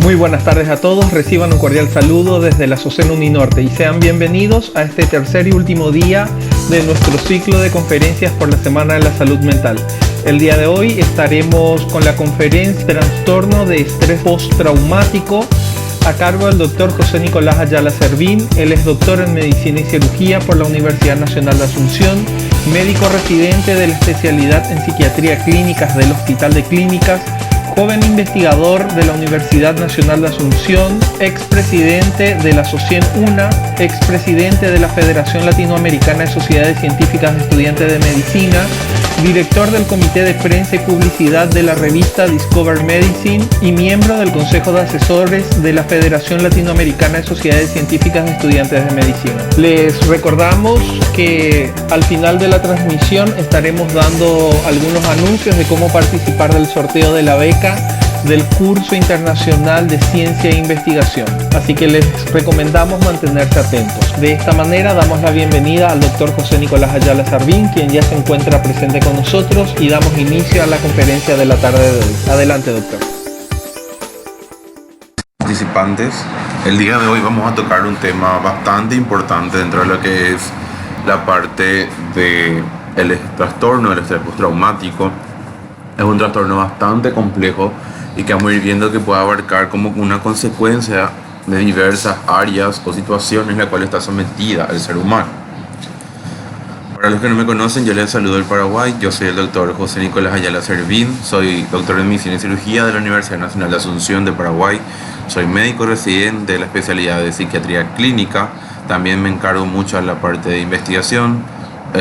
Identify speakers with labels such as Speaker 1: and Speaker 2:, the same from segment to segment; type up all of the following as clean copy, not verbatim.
Speaker 1: Muy buenas tardes a todos, reciban un cordial saludo desde la SOCEN Uninorte y sean bienvenidos a este tercer y último día de nuestro ciclo de conferencias por la Semana de la Salud Mental. El día de hoy estaremos con la conferencia Trastorno de Estrés Postraumático a cargo del Dr. José Nicolás Ayala Servín. Él es doctor en Medicina y Cirugía por la Universidad Nacional de Asunción, médico residente de la especialidad en Psiquiatría Clínicas del Hospital de Clínicas, joven investigador de la Universidad Nacional de Asunción, expresidente de la SOCIEN UNA, expresidente de la Federación Latinoamericana de Sociedades Científicas de Estudiantes de Medicina, director del Comité de Prensa y Publicidad de la revista Discover Medicine y miembro del Consejo de Asesores de la Federación Latinoamericana de Sociedades Científicas de Estudiantes de Medicina. Les recordamos que al final de la transmisión estaremos dando algunos anuncios de cómo participar del sorteo de la beca del curso internacional de ciencia e investigación, así que les recomendamos mantenerse atentos. De esta manera damos la bienvenida al doctor José Nicolás Ayala Servín, quien ya se encuentra presente con nosotros, y damos inicio a la conferencia de la tarde de hoy. Adelante, doctor.
Speaker 2: Participantes, el día de hoy vamos a tocar un tema bastante importante dentro de lo que es la parte del trastorno del estrés postraumático. Es un trastorno bastante complejo y que vamos a ir viendo que puede abarcar como una consecuencia de diversas áreas o situaciones en las cuales está sometida el ser humano. Para los que no me conocen, yo les saludo del Paraguay. Yo soy el doctor José Nicolás Ayala Servín, soy doctor en Medicina y Cirugía de la Universidad Nacional de Asunción de Paraguay. Soy médico residente de la especialidad de Psiquiatría Clínica. También me encargo mucho de la parte de investigación.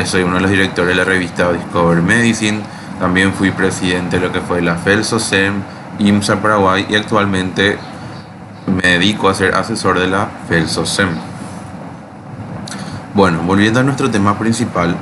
Speaker 2: Soy uno de los directores de la revista Discover Medicine. También fui presidente de lo que fue la FELSOCEM, IMSA Paraguay, y actualmente me dedico a ser asesor de la FELSOCEM. Bueno, volviendo a nuestro tema principal,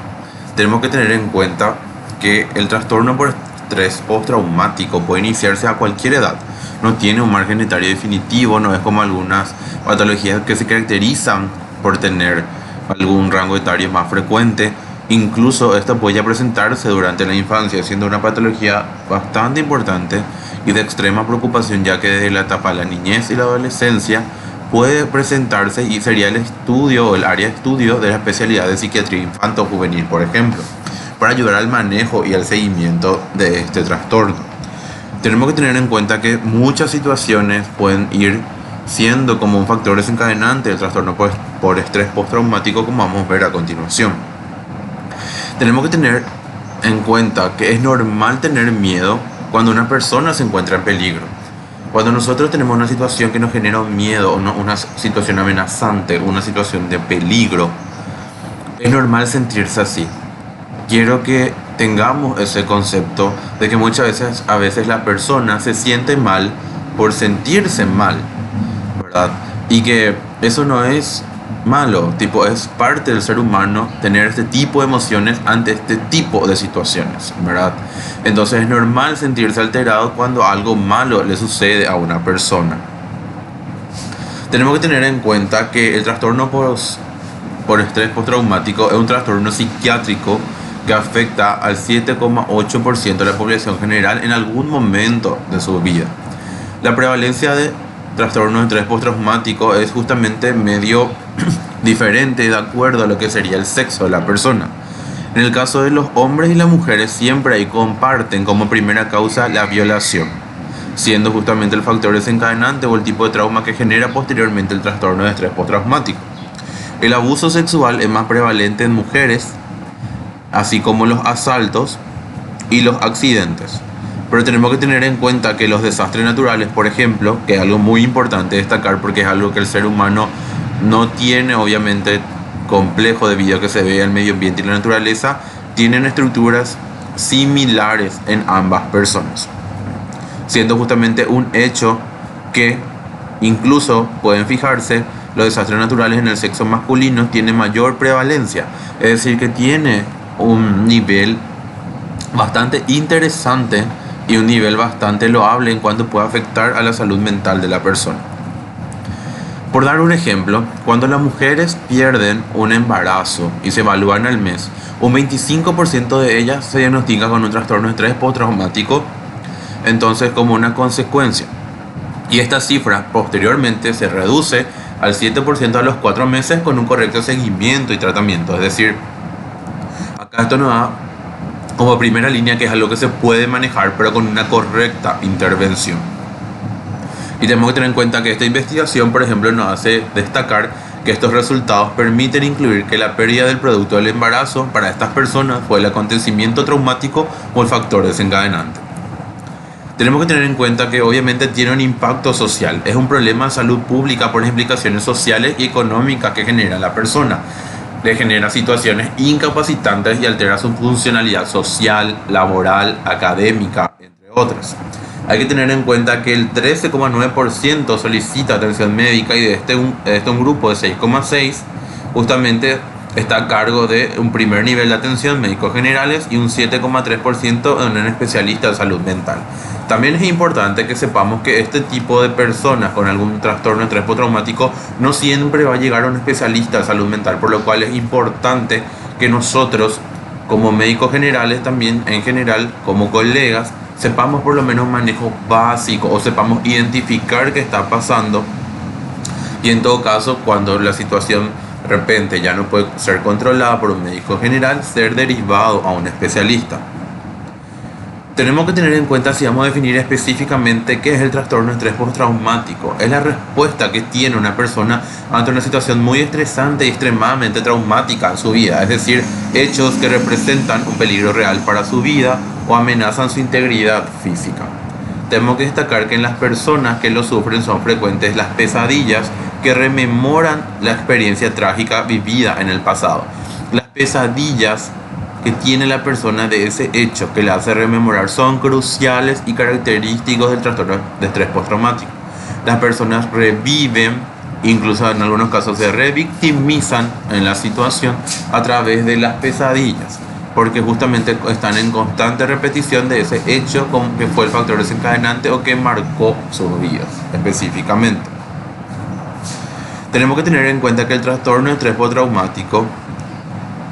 Speaker 2: tenemos que tener en cuenta que el trastorno por estrés postraumático puede iniciarse a cualquier edad. No tiene un margen etario definitivo, no es como algunas patologías que se caracterizan por tener algún rango etario más frecuente. Incluso esto puede presentarse durante la infancia, siendo una patología bastante importante y de extrema preocupación, ya que desde la etapa de la niñez y la adolescencia puede presentarse y sería el estudio o el área de estudio de la especialidad de psiquiatría infanto-juvenil, por ejemplo, para ayudar al manejo y al seguimiento de este trastorno. Tenemos que tener en cuenta que muchas situaciones pueden ir siendo como un factor desencadenante del trastorno por estrés postraumático, como vamos a ver a continuación. Tenemos que tener en cuenta que es normal tener miedo cuando una persona se encuentra en peligro. Cuando nosotros tenemos una situación que nos genera miedo, una situación amenazante, una situación de peligro, es normal sentirse así. Quiero que tengamos ese concepto de que muchas veces la persona se siente mal por sentirse mal, ¿verdad? Y que eso no es malo, es parte del ser humano tener este tipo de emociones ante este tipo de situaciones, ¿verdad? Entonces es normal sentirse alterado cuando algo malo le sucede a una persona. Tenemos que tener en cuenta que el trastorno por estrés postraumático es un trastorno psiquiátrico que afecta al 7,8% de la población general en algún momento de su vida. La prevalencia de trastorno de estrés postraumático es justamente medio diferente de acuerdo a lo que sería el sexo de la persona. En el caso de los hombres y las mujeres, siempre ahí comparten como primera causa la violación, siendo justamente el factor desencadenante o el tipo de trauma que genera posteriormente el trastorno de estrés postraumático. El abuso sexual es más prevalente en mujeres, así como los asaltos y los accidentes. Pero tenemos que tener en cuenta que los desastres naturales, por ejemplo, que es algo muy importante destacar porque es algo que el ser humano no tiene, obviamente, complejo debido a que se ve el medio ambiente y la naturaleza, tienen estructuras similares en ambas personas, siendo justamente un hecho que incluso pueden fijarse, los desastres naturales en el sexo masculino tienen mayor prevalencia, es decir, que tiene un nivel bastante interesante y un nivel bastante loable en cuanto puede afectar a la salud mental de la persona. Por dar un ejemplo, cuando las mujeres pierden un embarazo y se evalúan al mes, un 25% de ellas se diagnostica con un trastorno de estrés postraumático, entonces como una consecuencia. Y esta cifra posteriormente se reduce al 7% a los 4 meses con un correcto seguimiento y tratamiento. Es decir, acá esto nos da como primera línea que es algo que se puede manejar pero con una correcta intervención. Y tenemos que tener en cuenta que esta investigación, por ejemplo, nos hace destacar que estos resultados permiten incluir que la pérdida del producto del embarazo para estas personas fue el acontecimiento traumático o el factor desencadenante. Tenemos que tener en cuenta que obviamente tiene un impacto social. Es un problema de salud pública por las implicaciones sociales y económicas que genera la persona. Le genera situaciones incapacitantes y altera su funcionalidad social, laboral, académica, entre otras. Hay que tener en cuenta que el 13,9% solicita atención médica y de un grupo de 6,6% justamente está a cargo de un primer nivel de atención médicos generales y un 7,3% en un especialista de salud mental. También es importante que sepamos que este tipo de personas con algún trastorno de estrés postraumático no siempre va a llegar a un especialista de salud mental, por lo cual es importante que nosotros como médicos generales también en general como colegas sepamos por lo menos un manejo básico o sepamos identificar qué está pasando y en todo caso cuando la situación de repente ya no puede ser controlada por un médico general, ser derivado a un especialista. Tenemos que tener en cuenta si vamos a definir específicamente qué es el trastorno de estrés postraumático. Es la respuesta que tiene una persona ante una situación muy estresante y extremadamente traumática en su vida, es decir, hechos que representan un peligro real para su vida o amenazan su integridad física. Tenemos que destacar que en las personas que lo sufren son frecuentes las pesadillas que rememoran la experiencia trágica vivida en el pasado. Las pesadillas que tiene la persona de ese hecho que le hace rememorar son cruciales y característicos del trastorno de estrés postraumático. Las personas reviven, incluso en algunos casos se revictimizan en la situación a través de las pesadillas, porque justamente están en constante repetición de ese hecho como que fue el factor desencadenante o que marcó sus vidas específicamente. Tenemos que tener en cuenta que el trastorno de estrés postraumático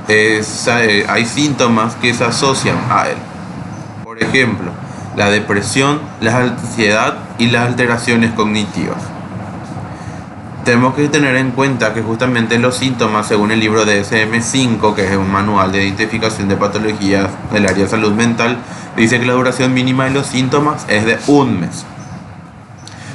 Speaker 2: hay síntomas que se asocian a él. Por ejemplo, la depresión, la ansiedad y las alteraciones cognitivas. Tenemos que tener en cuenta que justamente los síntomas, según el libro de DSM-5, que es un manual de identificación de patologías del área de salud mental, dice que la duración mínima de los síntomas es de un mes.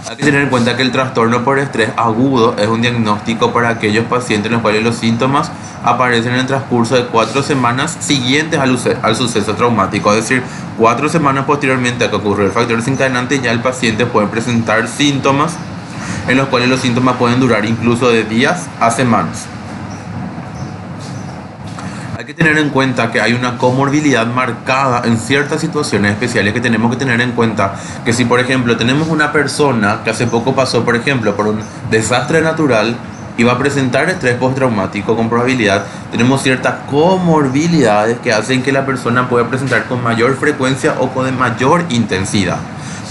Speaker 2: Hay que tener en cuenta que el trastorno por estrés agudo es un diagnóstico para aquellos pacientes en los cuales los síntomas aparecen en el transcurso de 4 semanas siguientes al suceso traumático, es decir, 4 semanas posteriormente a que ocurrió el factor desencadenante, ya el paciente puede presentar síntomas en los cuales los síntomas pueden durar incluso de días a semanas. Hay que tener en cuenta que hay una comorbilidad marcada en ciertas situaciones especiales que tenemos que tener en cuenta que si por ejemplo tenemos una persona que hace poco pasó por ejemplo por un desastre natural y va a presentar estrés postraumático con probabilidad, tenemos ciertas comorbilidades que hacen que la persona pueda presentar con mayor frecuencia o con mayor intensidad.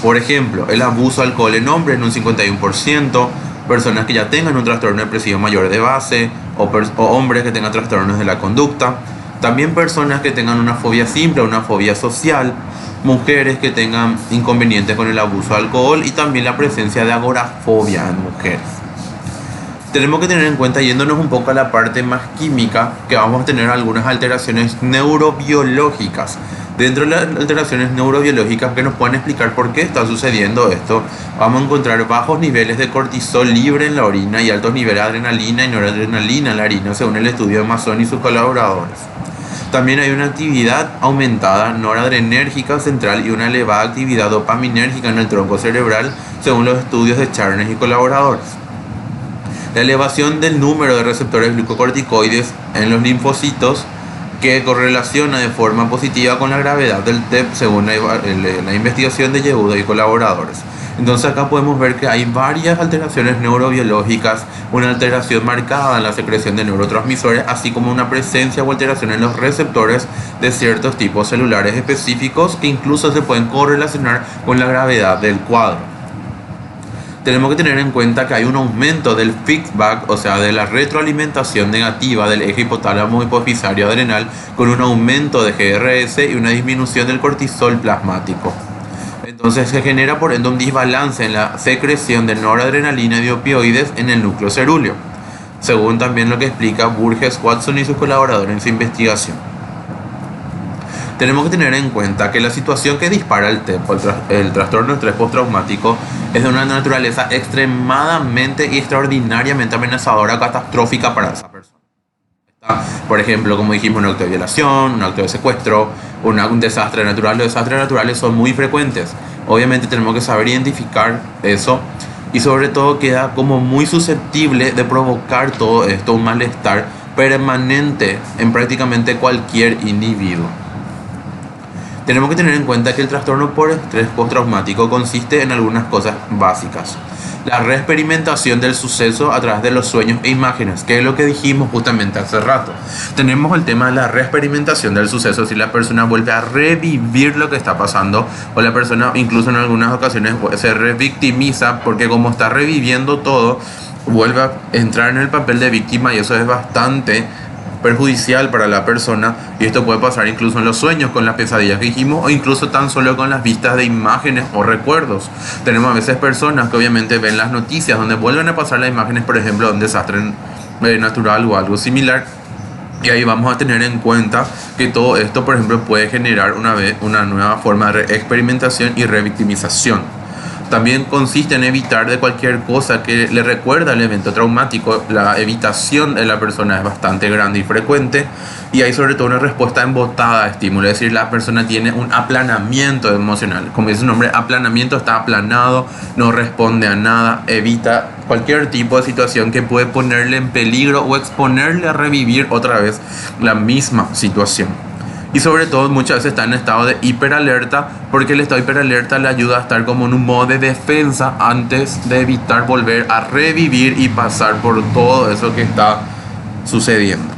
Speaker 2: Por ejemplo, el abuso de alcohol en hombres en un 51%, personas que ya tengan un trastorno depresivo mayor de base o hombres que tengan trastornos de la conducta, también personas que tengan una fobia simple o una fobia social, mujeres que tengan inconvenientes con el abuso de alcohol y también la presencia de agorafobia en mujeres. Tenemos que tener en cuenta, yéndonos un poco a la parte más química, que vamos a tener algunas alteraciones neurobiológicas. Dentro de las alteraciones neurobiológicas que nos pueden explicar por qué está sucediendo esto, vamos a encontrar bajos niveles de cortisol libre en la orina y altos niveles de adrenalina y noradrenalina en la orina, según el estudio de Mason y sus colaboradores. También hay una actividad aumentada noradrenérgica central y una elevada actividad dopaminérgica en el tronco cerebral, según los estudios de Charnes y colaboradores. La elevación del número de receptores glucocorticoides en los linfocitos que correlaciona de forma positiva con la gravedad del TEP, según la investigación de Yehuda y colaboradores. Entonces acá podemos ver que hay varias alteraciones neurobiológicas, una alteración marcada en la secreción de neurotransmisores, así como una presencia o alteración en los receptores de ciertos tipos celulares específicos que incluso se pueden correlacionar con la gravedad del cuadro. Tenemos que tener en cuenta que hay un aumento del feedback, o sea, de la retroalimentación negativa del eje hipotálamo hipofisario adrenal, con un aumento de GRS y una disminución del cortisol plasmático. Entonces se genera por ende un desbalance en la secreción de noradrenalina y de opioides en el núcleo cerúleo, según también lo que explica Burgess Watson y sus colaboradores en su investigación. Tenemos que tener en cuenta que la situación que dispara el TEP, el trastorno de estrés postraumático, es de una naturaleza extremadamente y extraordinariamente amenazadora, catastrófica para esa persona. Por ejemplo, como dijimos, un acto de violación, un acto de secuestro, un desastre natural. Los desastres naturales son muy frecuentes. Obviamente tenemos que saber identificar eso y sobre todo queda como muy susceptible de provocar todo esto, un malestar permanente en prácticamente cualquier individuo. Tenemos que tener en cuenta que el trastorno por estrés postraumático consiste en algunas cosas básicas. La reexperimentación del suceso a través de los sueños e imágenes, que es lo que dijimos justamente hace rato. Tenemos el tema de la reexperimentación del suceso, si la persona vuelve a revivir lo que está pasando, o la persona incluso en algunas ocasiones se revictimiza porque como está reviviendo todo, vuelve a entrar en el papel de víctima y eso es bastante perjudicial para la persona, y esto puede pasar incluso en los sueños con las pesadillas que dijimos, o incluso tan solo con las vistas de imágenes o recuerdos. Tenemos a veces personas que obviamente ven las noticias donde vuelven a pasar las imágenes, por ejemplo, de un desastre natural o algo similar, y ahí vamos a tener en cuenta que todo esto, por ejemplo, puede generar una nueva forma de experimentación y revictimización. También consiste en evitar de cualquier cosa que le recuerda al evento traumático. La evitación de la persona es bastante grande y frecuente, y hay sobre todo una respuesta embotada a estímulo, es decir, la persona tiene un aplanamiento emocional. Como dice su nombre, aplanamiento, está aplanado, no responde a nada, evita cualquier tipo de situación que puede ponerle en peligro o exponerle a revivir otra vez la misma situación. Y sobre todo muchas veces está en estado de hiperalerta, porque el estado de hiperalerta le ayuda a estar como en un modo de defensa antes de evitar volver a revivir y pasar por todo eso que está sucediendo.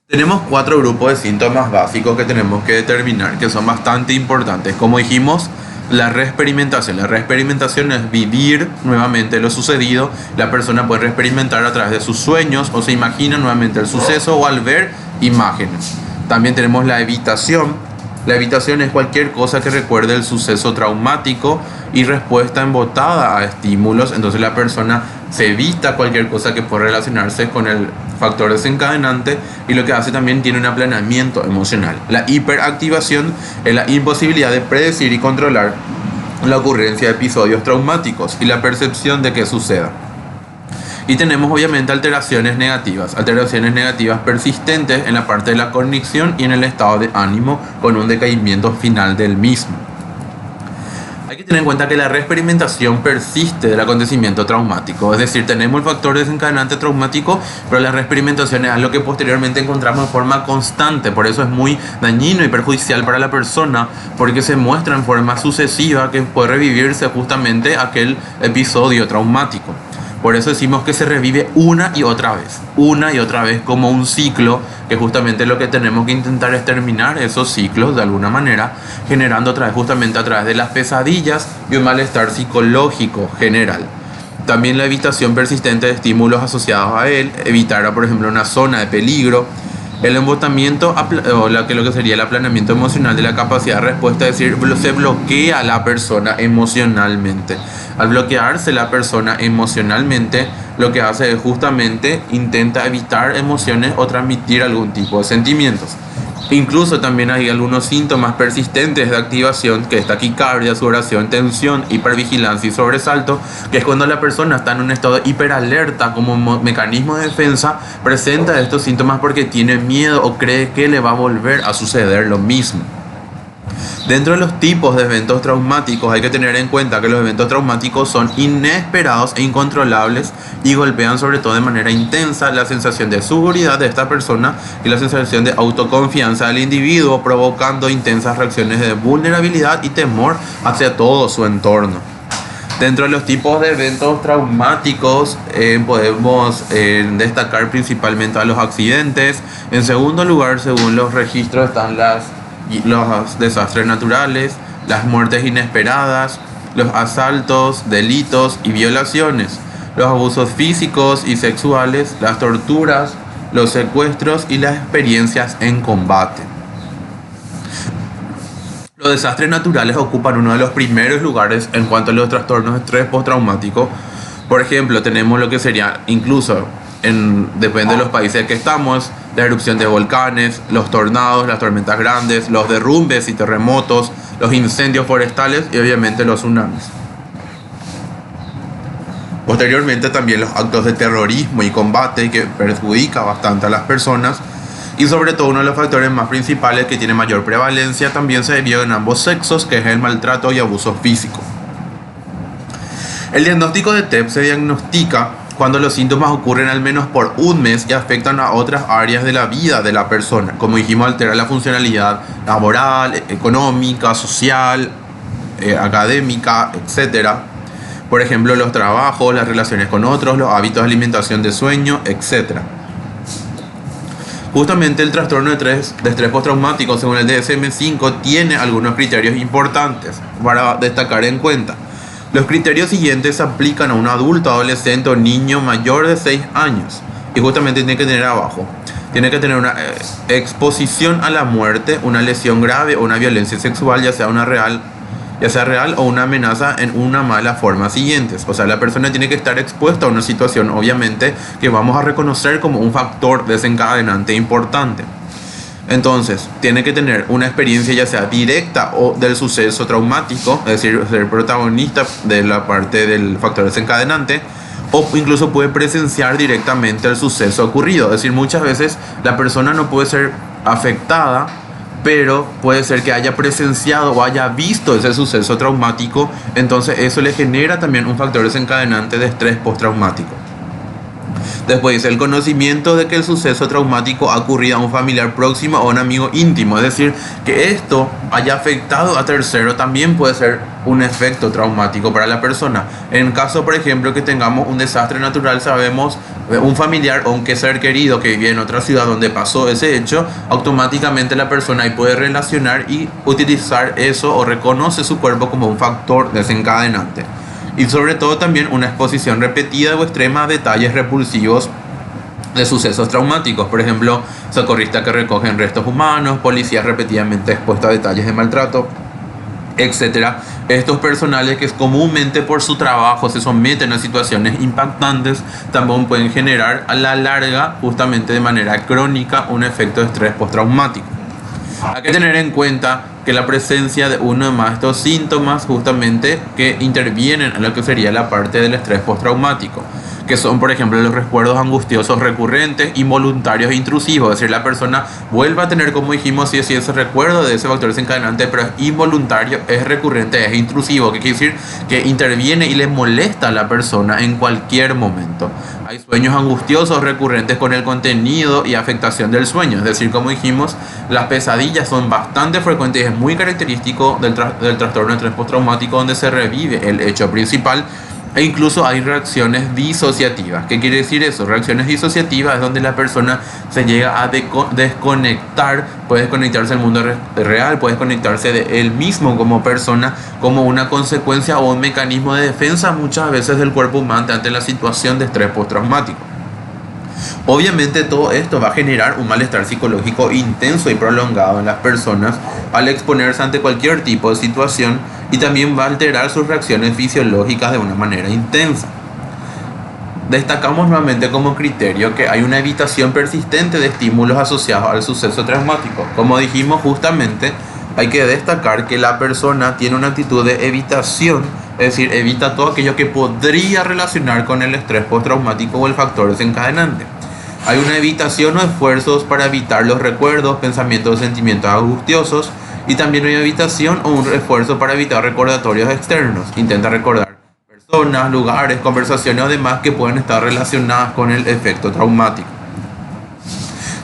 Speaker 2: Tenemos 4 grupos de síntomas básicos que tenemos que determinar, que son bastante importantes. Como dijimos, la reexperimentación. La reexperimentación es vivir nuevamente lo sucedido. La persona puede reexperimentar a través de sus sueños, o se imagina nuevamente el suceso, o al ver imágenes. También tenemos la evitación. La evitación es cualquier cosa que recuerde el suceso traumático y respuesta embotada a estímulos. Entonces la persona se evita cualquier cosa que pueda relacionarse con el factor desencadenante, y lo que hace también tiene un aplanamiento emocional. La hiperactivación es la imposibilidad de predecir y controlar la ocurrencia de episodios traumáticos y la percepción de que suceda. Y tenemos obviamente alteraciones negativas persistentes en la parte de la cognición y en el estado de ánimo, con un decaimiento final del mismo. Hay que tener en cuenta que la reexperimentación persiste del acontecimiento traumático, es decir, tenemos el factor desencadenante traumático, pero la reexperimentación es algo que posteriormente encontramos de forma constante. Por eso es muy dañino y perjudicial para la persona, porque se muestra en forma sucesiva que puede revivirse justamente aquel episodio traumático. Por eso decimos que se revive una y otra vez como un ciclo, que justamente lo que tenemos que intentar es terminar esos ciclos de alguna manera, generando otra vez justamente a través de las pesadillas y un malestar psicológico general. También la evitación persistente de estímulos asociados a él, evitar, por ejemplo, una zona de peligro. El embotamiento, o lo que sería el aplanamiento emocional de la capacidad de respuesta, es decir, se bloquea a la persona emocionalmente. Al bloquearse la persona emocionalmente, lo que hace es justamente intenta evitar emociones o transmitir algún tipo de sentimientos. Incluso también hay algunos síntomas persistentes de activación, que es taquicardia, sudoración, tensión, hipervigilancia y sobresalto, que es cuando la persona está en un estado de hiperalerta como mecanismo de defensa, presenta estos síntomas porque tiene miedo o cree que le va a volver a suceder lo mismo. Dentro de los tipos de eventos traumáticos hay que tener en cuenta que los eventos traumáticos son inesperados e incontrolables y golpean sobre todo de manera intensa la sensación de seguridad de esta persona y la sensación de autoconfianza del individuo, provocando intensas reacciones de vulnerabilidad y temor hacia todo su entorno. Dentro de los tipos de eventos traumáticos podemos destacar principalmente a los accidentes. En segundo lugar, según los registros, están los desastres naturales, las muertes inesperadas, los asaltos, delitos y violaciones, los abusos físicos y sexuales, las torturas, los secuestros y las experiencias en combate. Los desastres naturales ocupan uno de los primeros lugares en cuanto a los trastornos de estrés postraumático. Por ejemplo, tenemos lo que sería, incluso, depende de los países que estamos, la erupción de volcanes, los tornados, las tormentas grandes, los derrumbes y terremotos, los incendios forestales y obviamente los tsunamis. Posteriormente también los actos de terrorismo y combate que perjudica bastante a las personas. Y sobre todo uno de los factores más principales que tiene mayor prevalencia también se vio en ambos sexos, que es el maltrato y abuso físico. El diagnóstico de TEP se diagnostica cuando los síntomas ocurren al menos por un mes y afectan a otras áreas de la vida de la persona. Como dijimos, altera la funcionalidad laboral, económica, social, académica, etc. Por ejemplo, los trabajos, las relaciones con otros, los hábitos de alimentación, de sueño, etc. Justamente el trastorno de estrés postraumático, según el DSM-5, tiene algunos criterios importantes para destacar en cuenta. Los criterios siguientes se aplican a un adulto, adolescente o niño mayor de 6 años. Y justamente tiene que tener abajo. Tiene que tener una exposición a la muerte, una lesión grave o una violencia sexual, ya sea real o una amenaza en una mala forma siguientes. O sea, la persona tiene que estar expuesta a una situación, obviamente, que vamos a reconocer como un factor desencadenante importante. Entonces, tiene que tener una experiencia ya sea directa o del suceso traumático, es decir, ser protagonista de la parte del factor desencadenante, o incluso puede presenciar directamente el suceso ocurrido. Es decir, muchas veces la persona no puede ser afectada, pero puede ser que haya presenciado o haya visto ese suceso traumático, entonces eso le genera también un factor desencadenante de estrés postraumático. Después dice el conocimiento de que el suceso traumático ha ocurrido a un familiar próximo o a un amigo íntimo, es decir, que esto haya afectado a tercero también puede ser un efecto traumático para la persona. En caso, por ejemplo, que tengamos un desastre natural, sabemos un familiar o un ser querido que vivía en otra ciudad donde pasó ese hecho, automáticamente la persona ahí puede relacionar y utilizar eso o reconoce su cuerpo como un factor desencadenante. Y sobre todo también una exposición repetida o extrema a detalles repulsivos de sucesos traumáticos. Por ejemplo, socorristas que recogen restos humanos, policías repetidamente expuestos a detalles de maltrato, etc. Estos personales que comúnmente por su trabajo se someten a situaciones impactantes también pueden generar a la larga, justamente de manera crónica, un efecto de estrés postraumático. Hay que tener en cuenta que la presencia de uno de más de estos síntomas justamente que intervienen en lo que sería la parte del estrés postraumático, que son por ejemplo los recuerdos angustiosos recurrentes, involuntarios e intrusivos. Es decir, la persona vuelve a tener, como dijimos, sí ese recuerdo de ese factor desencadenante, pero es involuntario, es recurrente, es intrusivo, que quiere decir que interviene y le molesta a la persona en cualquier momento. Hay sueños angustiosos recurrentes con el contenido y afectación del sueño. Es decir, como dijimos, las pesadillas son bastante frecuentes y es muy característico del trastorno de estrés postraumático, donde se revive el hecho principal. E incluso hay reacciones disociativas. ¿Qué quiere decir eso? Reacciones disociativas es donde la persona se llega a desconectar, puede desconectarse del mundo real, puede desconectarse de él mismo como persona, como una consecuencia o un mecanismo de defensa muchas veces del cuerpo humano ante la situación de estrés postraumático. Obviamente todo esto va a generar un malestar psicológico intenso y prolongado en las personas al exponerse ante cualquier tipo de situación, y también va a alterar sus reacciones fisiológicas de una manera intensa. Destacamos nuevamente como criterio que hay una evitación persistente de estímulos asociados al suceso traumático. Como dijimos, justamente hay que destacar que la persona tiene una actitud de evitación, es decir, evita todo aquello que podría relacionar con el estrés postraumático o el factor desencadenante. Hay una evitación o esfuerzos para evitar los recuerdos, pensamientos o sentimientos angustiosos, y también hay una evitación o un esfuerzo para evitar recordatorios externos. Intenta recordar personas, lugares, conversaciones o demás que pueden estar relacionadas con el efecto traumático.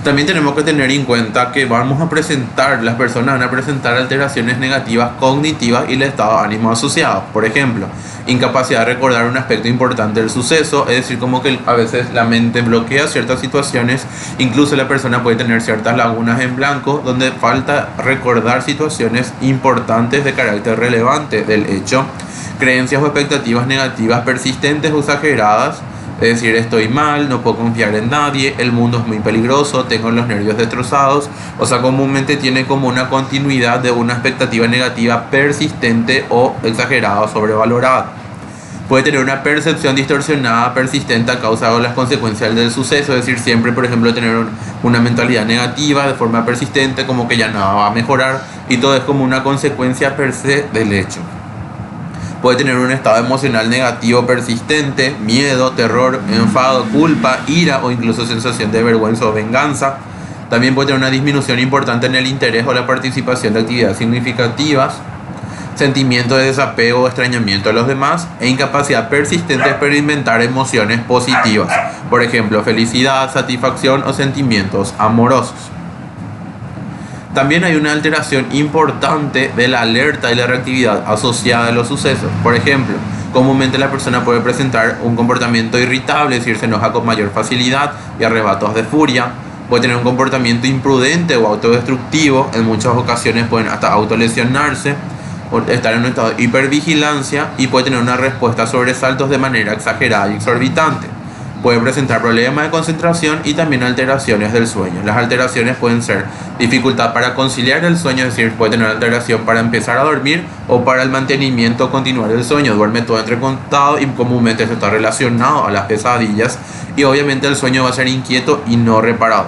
Speaker 2: También tenemos que tener en cuenta que las personas van a presentar alteraciones negativas cognitivas y el estado de ánimo asociado. Por ejemplo, incapacidad de recordar un aspecto importante del suceso, es decir, como que a veces la mente bloquea ciertas situaciones, incluso la persona puede tener ciertas lagunas en blanco donde falta recordar situaciones importantes de carácter relevante del hecho, creencias o expectativas negativas persistentes o exageradas, Es decir, estoy mal, no puedo confiar en nadie, el mundo es muy peligroso, tengo los nervios destrozados. O sea, comúnmente tiene como una continuidad de una expectativa negativa persistente o exagerada o sobrevalorada. Puede tener una percepción distorsionada persistente a causa de las consecuencias del suceso, es decir, siempre, por ejemplo, tener una mentalidad negativa de forma persistente, como que ya nada va a mejorar, y todo es como una consecuencia per se del hecho. Puede tener un estado emocional negativo persistente, miedo, terror, enfado, culpa, ira o incluso sensación de vergüenza o venganza. También puede tener una disminución importante en el interés o la participación de actividades significativas, sentimiento de desapego o extrañamiento a los demás e incapacidad persistente de experimentar emociones positivas, por ejemplo, felicidad, satisfacción o sentimientos amorosos. También hay una alteración importante de la alerta y la reactividad asociada a los sucesos. Por ejemplo, comúnmente la persona puede presentar un comportamiento irritable, es decir, se enoja con mayor facilidad y arrebatos de furia. Puede tener un comportamiento imprudente o autodestructivo, en muchas ocasiones pueden hasta autolesionarse, estar en un estado de hipervigilancia y puede tener una respuesta a sobresaltos de manera exagerada y exorbitante. Puede presentar problemas de concentración y también alteraciones del sueño. Las alteraciones pueden ser dificultad para conciliar el sueño, es decir, puede tener alteración para empezar a dormir o para el mantenimiento o continuar el sueño. Duerme todo entrecortado y comúnmente esto está relacionado a las pesadillas, y obviamente el sueño va a ser inquieto y no reparador.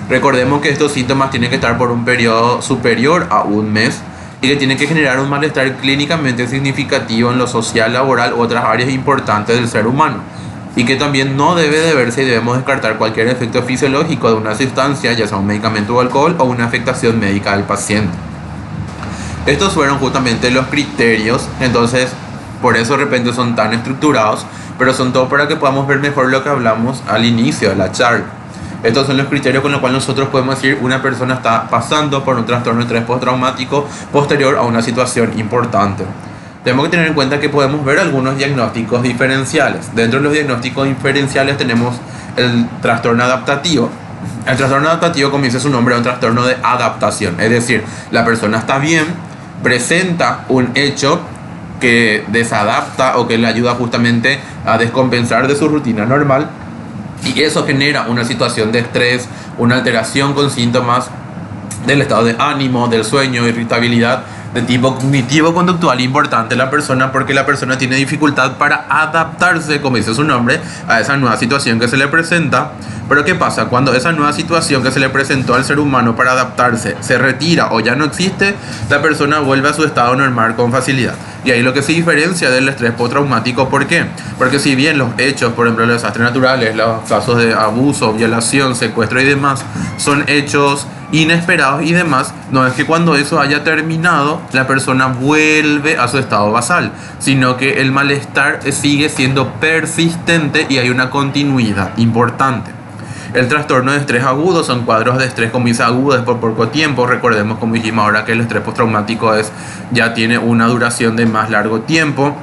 Speaker 2: Recordemos que estos síntomas tienen que estar por un periodo superior a un mes y que tienen que generar un malestar clínicamente significativo en lo social, laboral u otras áreas importantes del ser humano, y que también no debe de verse y debemos descartar cualquier efecto fisiológico de una sustancia, ya sea un medicamento o alcohol, o una afectación médica del paciente. Estos fueron justamente los criterios, entonces por eso de repente son tan estructurados, pero son todo para que podamos ver mejor lo que hablamos al inicio de la charla. Estos son los criterios con los cuales nosotros podemos decir una persona está pasando por un trastorno de estrés postraumático posterior a una situación importante. Tenemos que tener en cuenta que podemos ver algunos diagnósticos diferenciales. Dentro de los diagnósticos diferenciales tenemos el trastorno adaptativo. El trastorno adaptativo, como dice su nombre, es un trastorno de adaptación. Es decir, la persona está bien, presenta un hecho que desadapta o que le ayuda justamente a descompensar de su rutina normal, y eso genera una situación de estrés, una alteración con síntomas del estado de ánimo, del sueño, irritabilidad de tipo cognitivo-conductual importante en la persona, porque la persona tiene dificultad para adaptarse, como dice su nombre, a esa nueva situación que se le presenta. Pero ¿qué pasa? Cuando esa nueva situación que se le presentó al ser humano para adaptarse se retira o ya no existe, la persona vuelve a su estado normal con facilidad. Y ahí lo que se diferencia del estrés postraumático. ¿Por qué? Porque si bien los hechos, por ejemplo los desastres naturales, los casos de abuso, violación, secuestro y demás, son hechos inesperados y demás, no es que cuando eso haya terminado la persona vuelve a su estado basal, sino que el malestar sigue siendo persistente y hay una continuidad importante. El trastorno de estrés agudo son cuadros de estrés, como dice, agudos por poco tiempo. Recordemos, como dijimos ahora, que el estrés postraumático ya tiene una duración de más largo tiempo.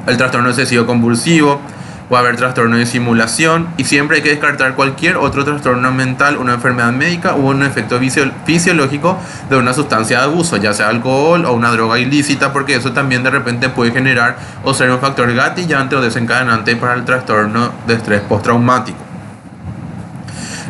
Speaker 2: El trastorno excesivo convulsivo, puede haber trastorno de simulación, y siempre hay que descartar cualquier otro trastorno mental, una enfermedad médica o un efecto fisiológico de una sustancia de abuso, ya sea alcohol o una droga ilícita, porque eso también de repente puede generar o ser un factor gatillante o desencadenante para el trastorno de estrés postraumático.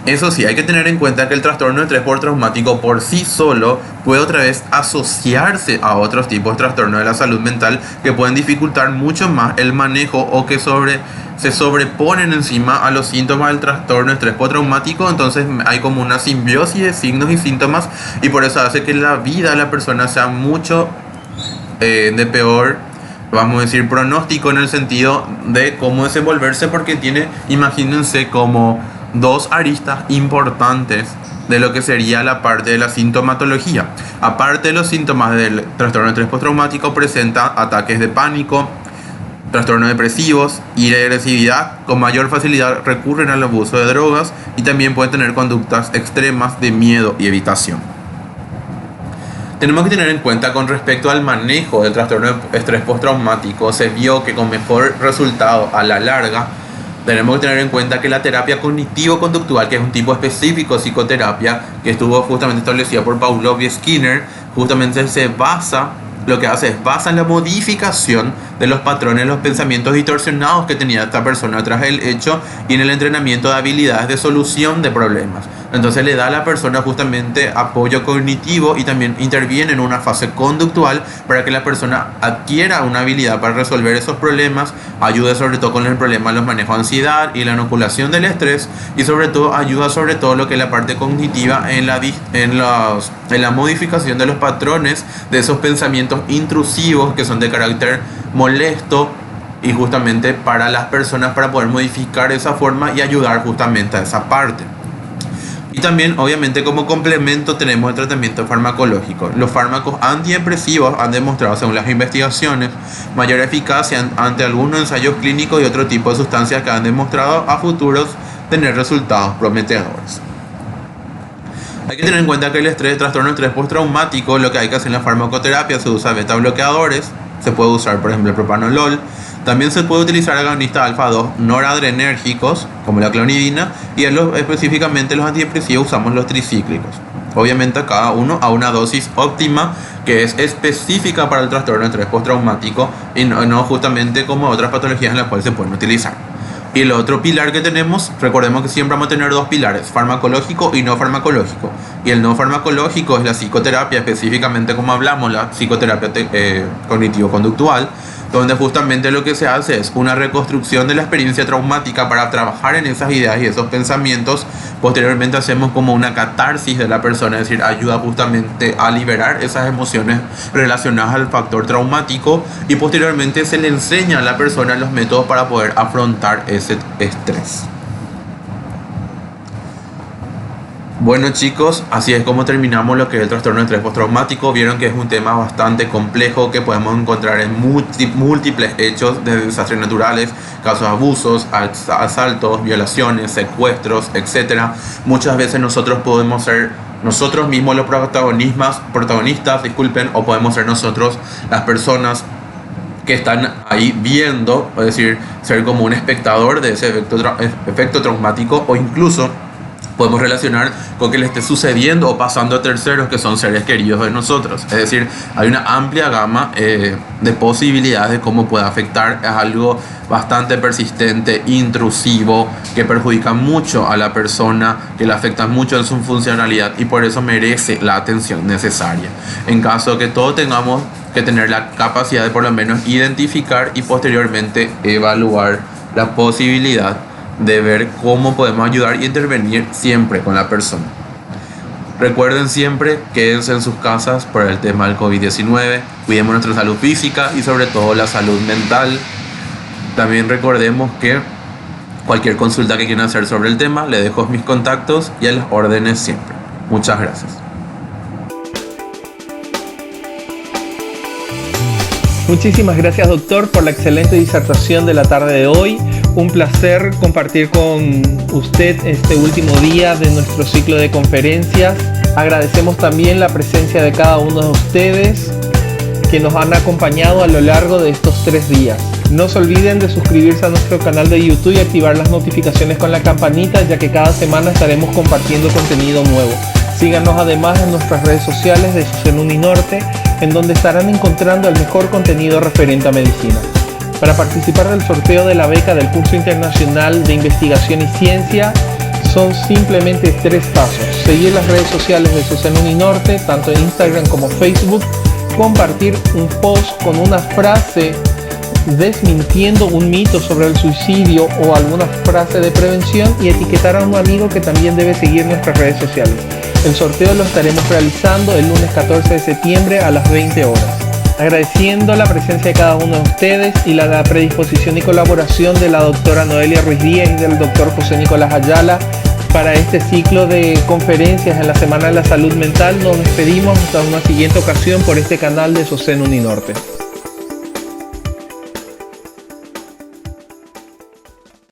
Speaker 2: Eso sí, hay que tener en cuenta que el trastorno de estrés postraumático por sí solo puede otra vez asociarse a otros tipos de trastornos de la salud mental que pueden dificultar mucho más el manejo o que se sobreponen encima a los síntomas del trastorno de estrés postraumático. Entonces hay como una simbiosis de signos y síntomas, y por eso hace que la vida de la persona sea mucho de peor, vamos a decir, pronóstico, en el sentido de cómo desenvolverse, porque tiene, imagínense, como dos aristas importantes de lo que sería la parte de la sintomatología. Aparte de los síntomas del trastorno de estrés postraumático, presenta ataques de pánico, trastornos depresivos, ira y agresividad. Con mayor facilidad recurren al abuso de drogas y también pueden tener conductas extremas de miedo y evitación. Tenemos que tener en cuenta, con respecto al manejo del trastorno de estrés postraumático, se vio que con mejor resultado a la larga, tenemos que tener en cuenta que la terapia cognitivo-conductual, que es un tipo específico de psicoterapia que estuvo justamente establecida por Pavlov y Skinner, justamente se basa lo que hace es basa en la modificación de los patrones, los pensamientos distorsionados que tenía esta persona tras el hecho y en el entrenamiento de habilidades de solución de problemas. Entonces le da a la persona justamente apoyo cognitivo y también interviene en una fase conductual para que la persona adquiera una habilidad para resolver esos problemas, ayude sobre todo con el problema de los manejos de ansiedad y la inoculación del estrés, y sobre todo ayuda sobre todo lo que es la parte cognitiva en la modificación de los patrones de esos pensamientos intrusivos que son de carácter molesto, y justamente para las personas para poder modificar esa forma y ayudar justamente a esa parte. Y también obviamente como complemento tenemos el tratamiento farmacológico. Los fármacos antidepresivos han demostrado, según las investigaciones, mayor eficacia ante algunos ensayos clínicos y otro tipo de sustancias que han demostrado a futuros tener resultados prometedores. Hay que tener en cuenta que el estrés, trastorno de estrés postraumático, lo que hay que hacer en la farmacoterapia, se usa beta bloqueadores, se puede usar por ejemplo el propanolol, también se puede utilizar agonistas alfa-2 noradrenérgicos como la clonidina, y específicamente los antidepresivos usamos los tricíclicos. Obviamente cada uno a una dosis óptima que es específica para el trastorno de estrés postraumático y no justamente como otras patologías en las cuales se pueden utilizar. Y el otro pilar que tenemos, recordemos que siempre vamos a tener dos pilares, farmacológico y no farmacológico. Y el no farmacológico es la psicoterapia, específicamente como hablamos, la psicoterapia cognitivo-conductual, donde justamente lo que se hace es una reconstrucción de la experiencia traumática para trabajar en esas ideas y esos pensamientos. Posteriormente hacemos como una catarsis de la persona, es decir, ayuda justamente a liberar esas emociones relacionadas al factor traumático, y posteriormente se le enseña a la persona los métodos para poder afrontar ese estrés. Bueno chicos, así es como terminamos lo que es el trastorno de estrés postraumático. Vieron que es un tema bastante complejo que podemos encontrar en múltiples hechos de desastres naturales, casos de abusos, asaltos, violaciones, secuestros, etc. Muchas veces nosotros podemos ser nosotros mismos los protagonistas, o podemos ser nosotros las personas que están ahí viendo, es decir, ser como un espectador de ese efecto traumático, o incluso podemos relacionar con que le esté sucediendo o pasando a terceros que son seres queridos de nosotros. Es decir, hay una amplia gama de posibilidades de cómo puede afectar. Es algo bastante persistente, intrusivo, que perjudica mucho a la persona, que le afecta mucho en su funcionalidad, y por eso merece la atención necesaria. En caso de que todos tengamos que tener la capacidad de por lo menos identificar y posteriormente evaluar la posibilidad de ver cómo podemos ayudar y intervenir siempre con la persona. Recuerden siempre, quédense en sus casas por el tema del COVID-19, cuidemos nuestra salud física y sobre todo la salud mental. También recordemos que cualquier consulta que quieran hacer sobre el tema, les dejo mis contactos y a las órdenes siempre. Muchas gracias.
Speaker 1: Muchísimas gracias, doctor, por la excelente disertación de la tarde de hoy. Un placer compartir con usted este último día de nuestro ciclo de conferencias. Agradecemos también la presencia de cada uno de ustedes que nos han acompañado a lo largo de estos 3 días. No se olviden de suscribirse a nuestro canal de YouTube y activar las notificaciones con la campanita, ya que cada semana estaremos compartiendo contenido nuevo. Síganos además en nuestras redes sociales de SUSEN Uninorte, en donde estarán encontrando el mejor contenido referente a medicina. Para participar del sorteo de la beca del curso internacional de investigación y ciencia, son simplemente 3 pasos. Seguir las redes sociales de SUSEN Uninorte, tanto en Instagram como Facebook, compartir un post con una frase desmintiendo un mito sobre el suicidio o alguna frase de prevención, y etiquetar a un amigo que también debe seguir nuestras redes sociales. El sorteo lo estaremos realizando el lunes 14 de septiembre a las 20 horas. Agradeciendo la presencia de cada uno de ustedes y la predisposición y colaboración de la doctora Noelia Ruiz Díaz y del doctor José Nicolás Ayala para este ciclo de conferencias en la Semana de la Salud Mental. Nos despedimos hasta una siguiente ocasión por este canal de SUSEN Uninorte.